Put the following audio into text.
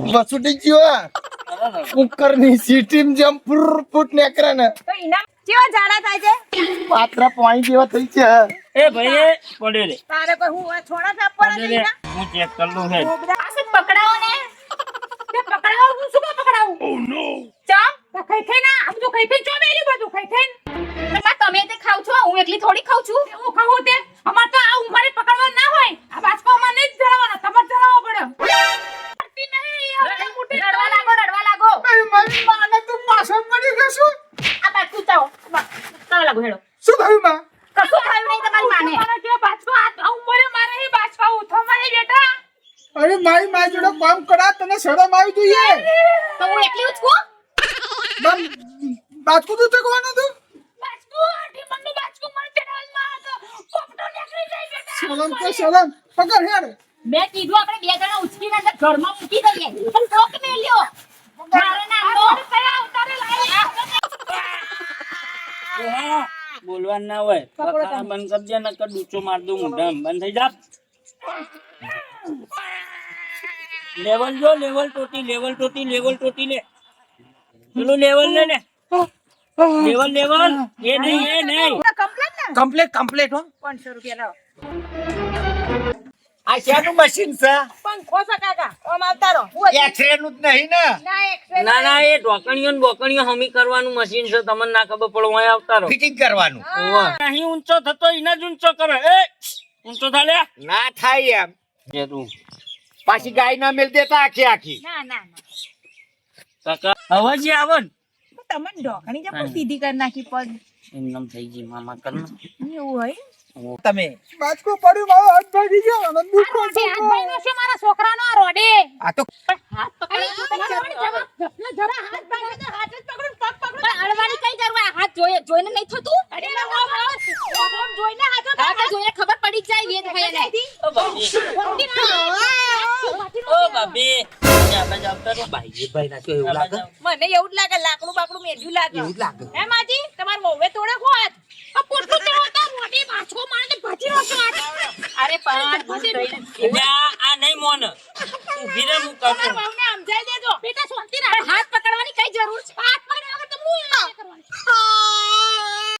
વસુટી ગયો કુકર ની સીટી જેમ ફૂટ નેકરા ને તો ઇનામ કેવા ઝાડા થાય છે પાત્રા પાણી જેવા થઈ છે એ ભાઈ પડે રે તારે કોઈ હું છોડા થાપવાના છે ના હું ચેક કર લઉં હે આસે પકડાવો ને તે પકડાવો હું શું પકડાવું ઓ નો ચા તો ખાઈ ના આમ તો ખાઈ ચો મેલી બધું ખાઈ તમે તે ખાવ છો હું એકલી થોડી ખાઉં છું હું ખાઉં તે અમાર તો આ ઉંમરે પકડવા ના હોય આ બાજકો માં નહીં જળવાનો તમાર જળાવો પડે પડતી નહીં હવે મોટી રડવા લાગો મારી માને તું પાછળ પડી ગયો આ બાજુ ચાવો ચાલો લાગો હેડો શું થયું માં કશું થયું નહીં તમારી માને મારા કે બાજકો આ ઉંમરે મારે હી બાજકો ઉઠો મારી બેટા અરે મારી મારી જોડે કામ કરા તને શરમ આવી જોઈએ તો હું એકલી ઉચકું બાજકુ તું ચકવાનો તું બાજકો આટી મનનો બાજકો મને ચડાવલ માં તો પોપટો નીકળી જાય બેટા શરમ કે શરમ પકડ હેડ મેં કીધું આપણે બે જણા ઉચકીને અંદર ઘરમાં મૂકી દઈએ પણ ઠોક મેલ્યો મારે ના લો કયા ઉતારે લાય બોલવા ના હોય પકડા બંધ કરી દે નકર ડૂચો માર દઉં મોઢા બંધ થઈ જા લેવલ જો લેવલ ટોટી લે પેલું લેવલ લે ને લેવલ એ નહીં કમ્પ્લીટ હો 500 રૂપિયા લાવો આ શેનું મશીન છે પંખો છે કાકા ઓમ આવતા રહો એક્સરે નું જ નહીં ને ના એક્સરે ના એ ઢોકણીઓ ને બોકણીઓ હમી કરવાનું મશીન છે તમને ના ખબર પડો અહીં આવતા રહો ફિટિંગ કરવાનું નહીં ઊંચો થતો એના જ ઊંચો કરે એ ઊંચો થા લે ના થાય એમ જે તું પાછી ગાય ના મેલ દેતા આખી ના કાકા હવે જે આવો ને તમને ઢોકણી જે પણ સીધી કરી નાખી પગ એમ થઈ ગઈ મામા કર એવું હોય તમે બાજકો પડ્યું મારો હાથ ભાગી ગયો અને દુખો હાથ ભાઈનો છે મારા છોકરાનો આ રોડે આ તો હાથ પકડી જરા હાથ ભાગે તો હાથ જ પકડું પગ પકડું અડવાની કઈ જરૂર હાથ જોઈને નહીં થતું અરે જોઈને હાથ જોઈને ખબર પડી જાય વેદ ભઈને ઓ બાબી જાબા જાબતા રો ભાઈ ના તો એવું લાગે મને એવું જ લાગે લાકડું બાકડું મેલ્યું લાગે એવું જ લાગે હે માજી તમાર મોવે તોડે ખોત આ પોટલું ચડોતા મોટી માછો મારે તો ભાજી નો છો અરે પાંચ આ નહીં મોન ઊભી રે હું કરું તમાર વહુને સમજાઈ દેજો